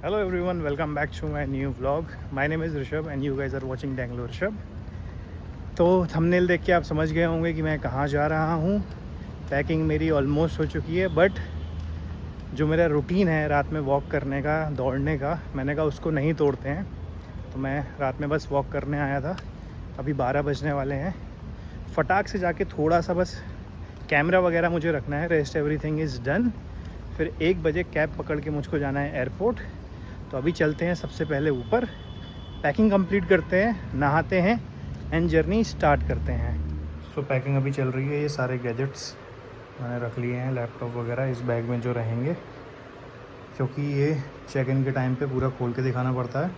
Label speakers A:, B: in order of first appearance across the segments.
A: Hello everyone, welcome back to my new vlog. My name is Rishabh and you guys are watching Danglo Rishabh. तो thumbnail देख के आप समझ गए होंगे कि मैं कहाँ जा रहा हूँ. पैकिंग मेरी ऑलमोस्ट हो चुकी है, बट जो मेरा रूटीन है रात में वॉक करने का, दौड़ने का, मैंने कहा उसको नहीं तोड़ते हैं. तो मैं रात में बस वॉक करने आया था. अभी 12 बजने वाले हैं. फटाक से जाके थोड़ा सा बस कैमरा वगैरह मुझे रखना है. Rest everything is done. फिर 1 बजे कैब पकड़ के मुझको जाना है एयरपोर्ट. तो अभी चलते हैं सबसे पहले ऊपर, पैकिंग कंप्लीट करते हैं, नहाते हैं एंड जर्नी स्टार्ट करते हैं. सो पैकिंग अभी चल रही है. ये सारे गैजेट्स मैंने रख लिए हैं, लैपटॉप वगैरह इस बैग में जो रहेंगे, क्योंकि ये चेक इन के टाइम पे पूरा खोल के दिखाना पड़ता है,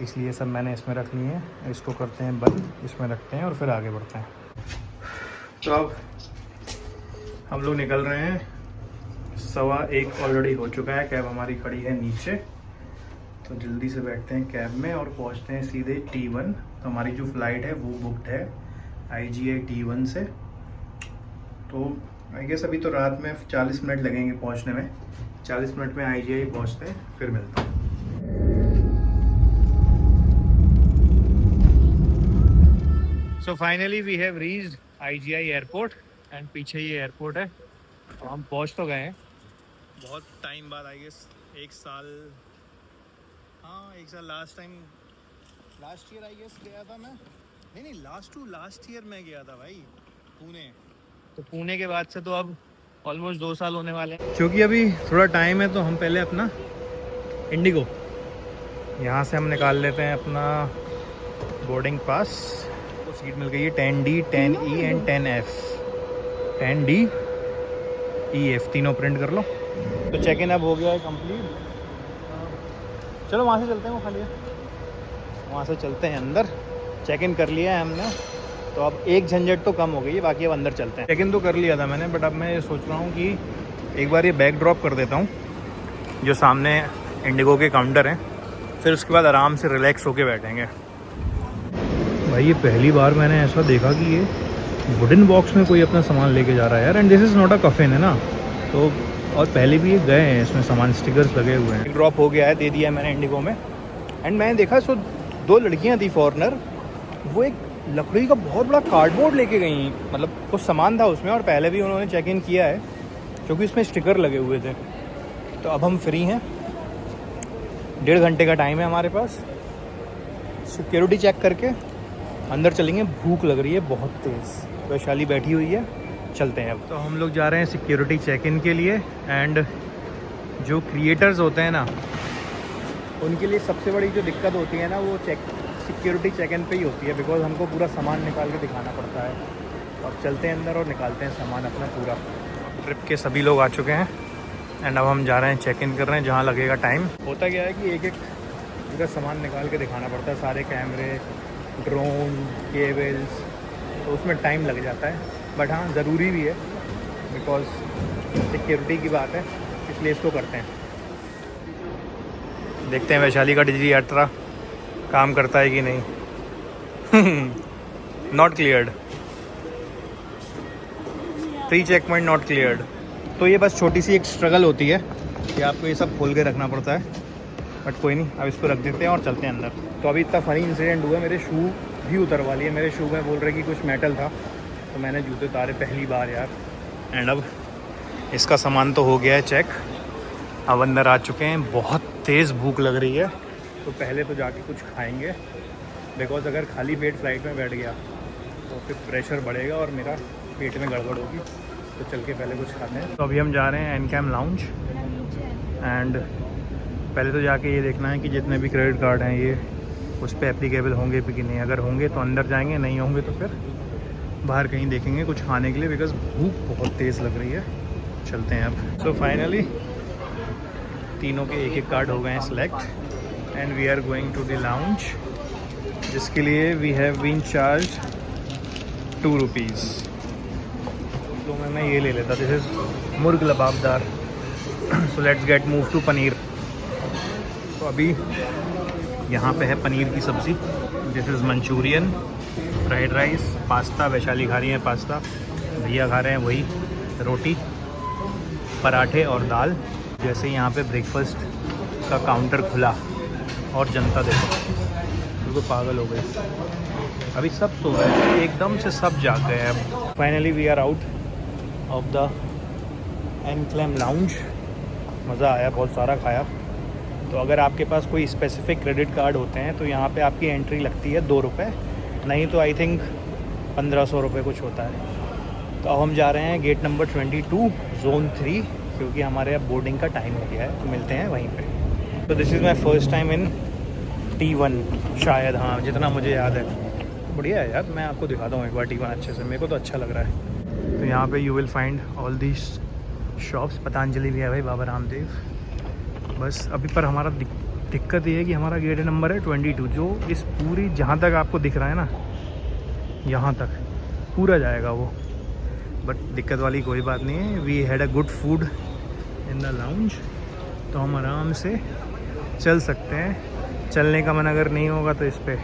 A: इसलिए सब मैंने इसमें रख लिए हैं. इसको करते हैं बंद, इसमें रखते हैं और फिर आगे बढ़ते हैं. तो अब हम लोग निकल रहे हैं. 1:15 ऑलरेडी हो चुका है. कैब हमारी खड़ी है नीचे, तो जल्दी से बैठते हैं कैब में और पहुंचते हैं सीधे T1. तो हमारी जो फ़्लाइट है वो बुकड है IGI T1 से. तो आई गेस अभी तो रात में 40 मिनट लगेंगे पहुंचने में. 40 मिनट में IGI पहुंचते हैं, फिर मिलते हैं. So finally we have reached IGI airport and पीछे ये एयरपोर्ट है. तो हम पहुंच तो गए हैं बहुत टाइम बाद. आई गेस 1 साल, हाँ 1 साल. लास्ट ईयर आई गेस गया था मैं. नहीं लास्ट ईयर मैं गया था भाई पुणे. तो पुणे के बाद से तो अब ऑलमोस्ट 2 साल होने वाले हैं. क्योंकि अभी थोड़ा टाइम है तो हम पहले अपना इंडिगो यहाँ से हम निकाल लेते हैं अपना बोर्डिंग पास. तो सीट मिल गई है 10D, 10E and 10F. 10D EF तीनों प्रिंट कर लो. तो चेक इन अब हो गया है कंप्लीट. चलो वहाँ से चलते हैं, वो खाली है, वहाँ से चलते हैं अंदर. चेक इन कर लिया है हमने, तो अब एक झंझट तो कम हो गई है. बाकी अब अंदर चलते हैं. चेक इन तो कर लिया था मैंने, बट अब मैं ये सोच रहा हूँ कि एक बार ये बैग ड्रॉप कर देता हूँ जो सामने इंडिगो के काउंटर हैं, फिर उसके बाद आराम से रिलैक्स होके बैठेंगे. भाई ये पहली बार मैंने ऐसा देखा कि ये वुडन बॉक्स में कोई अपना सामान लेके जा रहा है यार. And this is not a coffin है ना. तो और पहले भी ये गए हैं, इसमें सामान स्टिकर्स लगे हुए हैं. ड्रॉप हो गया है, दे दिया है मैंने इंडिगो में. एंड मैंने देखा 2 लड़कियां थी फॉरेनर, वो एक लकड़ी का बहुत बड़ा कार्डबोर्ड लेके गई. मतलब कुछ सामान था उसमें, और पहले भी उन्होंने चेक इन किया है क्योंकि इसमें स्टिकर लगे हुए थे. तो अब हम फ्री हैं, 1.5 घंटे का टाइम है हमारे पास. सिक्योरिटी चेक करके अंदर चलेंगे. भूख लग रही है बहुत तेज़. वैशाली बैठी हुई है, चलते हैं अब. तो हम लोग जा रहे हैं सिक्योरिटी चेक इन के लिए. एंड जो क्रिएटर्स होते हैं ना, उनके लिए सबसे बड़ी जो दिक्कत होती है ना, वो सिक्योरिटी चेक इन पे ही होती है, बिकॉज हमको पूरा सामान निकाल के दिखाना पड़ता है. तो अब चलते हैं अंदर और निकालते हैं सामान अपना पूरा. ट्रिप के सभी लोग आ चुके हैं एंड अब हम जा रहे हैं चेक इन कर रहे हैं जहाँ लगेगा टाइम. होता क्या है कि एक पूरा सामान निकाल के दिखाना पड़ता है, सारे कैमरे, ड्रोन, केबल्स, तो उसमें टाइम लग जाता है. बट हाँ ज़रूरी भी है, बिकॉज सिक्योरिटी की बात है, इसलिए इसको करते हैं. देखते हैं वैशाली का डिजी यात्रा काम करता है कि नहीं. Not cleared, 3 check point not cleared. तो ये बस छोटी सी एक स्ट्रगल होती है कि आपको ये सब खोल के रखना पड़ता है. बट कोई नहीं, अब इसको रख देते हैं और चलते हैं अंदर. तो अभी इतना फ़नी इंसिडेंट हुआ, मेरे शू भी उतरवा लिए. मेरे शू में बोल रहे कि कुछ मेटल था, तो मैंने जूते उतारे पहली बार यार. एंड अब इसका सामान तो हो गया है चेक, अब अंदर आ चुके हैं. बहुत तेज़ भूख लग रही है, तो पहले तो जाके कुछ खाएंगे, बिकॉज अगर खाली पेट फ्लाइट में बैठ गया तो फिर प्रेशर बढ़ेगा और मेरा पेट में गड़बड़ होगी. तो चल के पहले कुछ खाते हैं. तो अभी हम जा रहे हैं एनकैम लाउंज. एंड पहले तो जाके ये देखना है कि जितने भी क्रेडिट कार्ड हैं ये उस पर एप्लीकेबल होंगे भी कि नहीं. अगर होंगे तो अंदर जाएंगे, नहीं होंगे तो फिर बाहर कहीं देखेंगे कुछ खाने के लिए, बिकॉज भूख बहुत तेज़ लग रही है. चलते हैं अब. सो फाइनली तीनों के एक कार्ड हो गए हैं select and we are going to the lounge, जिसके लिए we have been charge 2 rupees. तो मैं ये ले लेता. This is murgh lababdar. So let's get move to paneer. तो अभी यहाँ पे है पनीर की सब्ज़ी. This is Manchurian, fried rice, pasta. Vaishali खा रही है पास्ता, भैया खा रहे हैं वही रोटी, पराठे और दाल. जैसे यहाँ पे ब्रेकफास्ट का काउंटर खुला और जनता देखो तो पागल हो गई। अभी सब सो गए, एकदम से सब जाग गए हैं अब। Finally we are out of the Encalm lounge. मज़ा आया, बहुत सारा खाया। तो अगर आपके पास कोई स्पेसिफिक क्रेडिट कार्ड होते हैं तो यहाँ पे आपकी एंट्री लगती है 2 रुपये, नहीं तो आई थिंक 1500 रुपये कुछ होता है। तो अब हम जा रहे हैं गेट नंबर 22 ज़ोन 3, क्योंकि हमारे अब बोर्डिंग का टाइम हो गया है, तो मिलते हैं वहीं पे। तो this is my first time in T1 शायद, हाँ जितना मुझे याद है। बढ़िया है यार, मैं आपको दिखाता हूँ एक बार T1 अच्छे से, मेरे को तो अच्छा लग रहा है। तो यहाँ पे you will find all these shops. Patanjali भी है भाई, बाबा रामदेव। बस अभी पर हमारा दिक्कत ये है कि हमारा गेट नंबर है 22, जो इस पूरी जहाँ तक आपको दिख रहा है ना, यहाँ तक पूरा जाएगा वो। बट दिक्कत वाली कोई बात नहीं है। We had a good food in the lounge, तो हम आराम से चल सकते हैं। चलने का मन अगर नहीं होगा तो इस पर,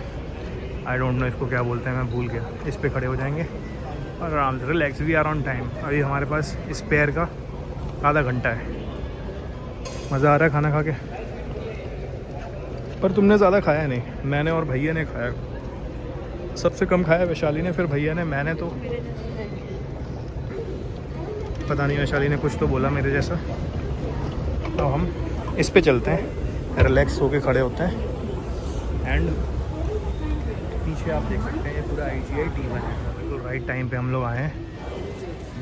A: आई डोंट नो इसको क्या बोलते हैं, मैं भूल गया, इस पर खड़े हो जाएंगे और आराम से relax. We are on time. अभी हमारे पास स्पेयर का आधा घंटा है। मज़ा आ रहा है खाना खा के, पर तुमने ज़्यादा खाया नहीं, मैंने और भैया ने खाया। सबसे कम खाया वैशाली ने, फिर भैया ने, मैंने तो पता नहीं, वैशाली ने कुछ तो बोला मेरे जैसा। तो हम इस पे चलते हैं, रिलैक्स होके खड़े होते हैं। एंड पीछे आप देख सकते हैं ये पूरा IGI T1 है। बिल्कुल राइट टाइम पे हम लोग आए हैं।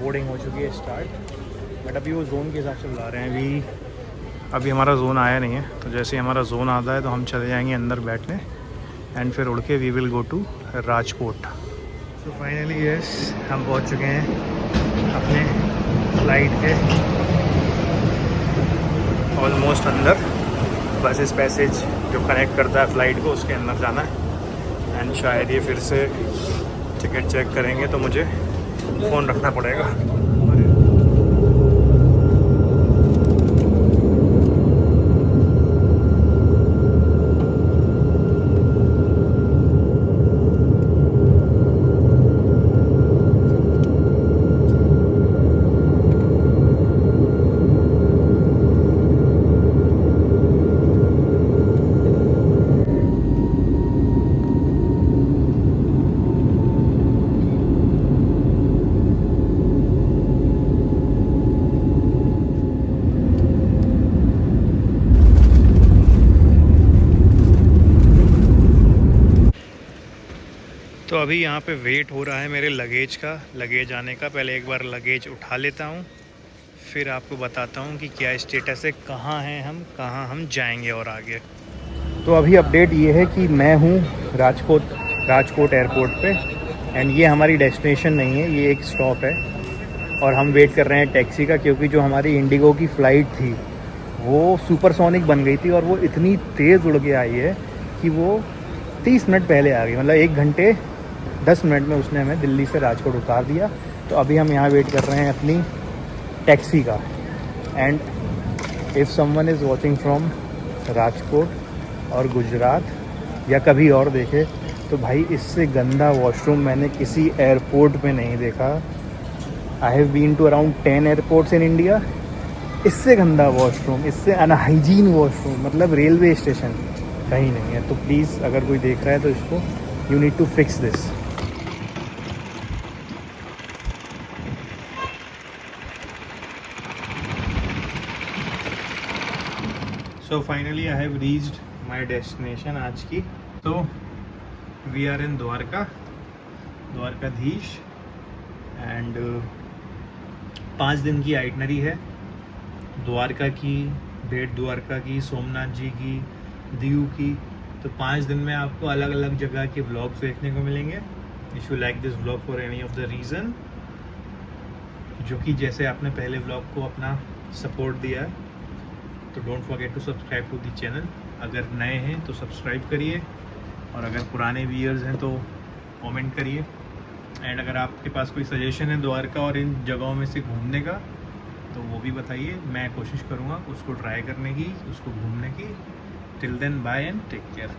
A: बोर्डिंग हो चुकी है स्टार्ट, बट अभी वो जोन के हिसाब से बुला रहे हैं। अभी हमारा जोन आया नहीं है, तो जैसे ही हमारा जोन आता है तो हम चले जाएंगे अंदर बैठने, एंड फिर उड़ के we will go to Rajkot. तो फाइनली यस, हम पहुंच चुके हैं अपने फ्लाइट के ऑलमोस्ट अंदर। बस इस पैसेज जो कनेक्ट करता है फ़्लाइट को, उसके अंदर जाना है। एंड शायद ये फिर से टिकट चेक करेंगे तो मुझे फ़ोन रखना पड़ेगा। तो अभी यहाँ पे वेट हो रहा है मेरे लगेज का, लगेज आने का। पहले एक बार लगेज उठा लेता हूँ, फिर आपको बताता हूँ कि क्या स्टेटस है, कहाँ हैं हम, कहाँ हम जाएंगे और आगे। तो अभी अपडेट ये है कि मैं हूँ राजकोट एयरपोर्ट पे, एंड ये हमारी डेस्टिनेशन नहीं है, ये एक स्टॉप है। और हम वेट कर रहे हैं टैक्सी का, क्योंकि जो हमारी इंडिगो की फ़्लाइट थी वो सुपरसोनिक बन गई थी, और वो इतनी तेज़ उड़ के आई है कि वो 30 मिनट पहले आ गई। मतलब 1 घंटे 10 मिनट में उसने हमें दिल्ली से राजकोट उतार दिया। तो अभी हम यहाँ वेट कर रहे हैं अपनी टैक्सी का। And if someone is watching from Rajkot और गुजरात या कभी और देखे, तो भाई इससे गंदा वॉशरूम मैंने किसी एयरपोर्ट पे नहीं देखा। I have been to around 10 airports in India. इससे गंदा वॉशरूम, इससे अनहाइजीन वॉशरूम, मतलब रेलवे स्टेशन कहीं नहीं है। तो प्लीज़ अगर कोई देख रहा है तो इसको, you need to fix this. So finally I have reached my destination आज की। तो we are in Dwarkadhish, and 5 दिन की आइटनरी है। द्वारका की, बेट द्वारका की, सोमनाथ जी की, दीव की। तो 5 दिन में आपको अलग अलग जगह के व्लॉग्स देखने को मिलेंगे। If you like this vlog for any of the reason, जो कि जैसे आपने पहले व्लॉग को अपना सपोर्ट दिया है, तो don't forget to subscribe to the channel. अगर नए हैं तो सब्सक्राइब करिए, और अगर पुराने व्यूअर्स हैं तो कमेंट करिए। एंड अगर आपके पास कोई सजेशन है द्वारका और इन जगहों में से घूमने का, तो वो भी बताइए। मैं कोशिश करूँगा उसको ट्राई करने की, उसको घूमने की। Till then, bye and take care.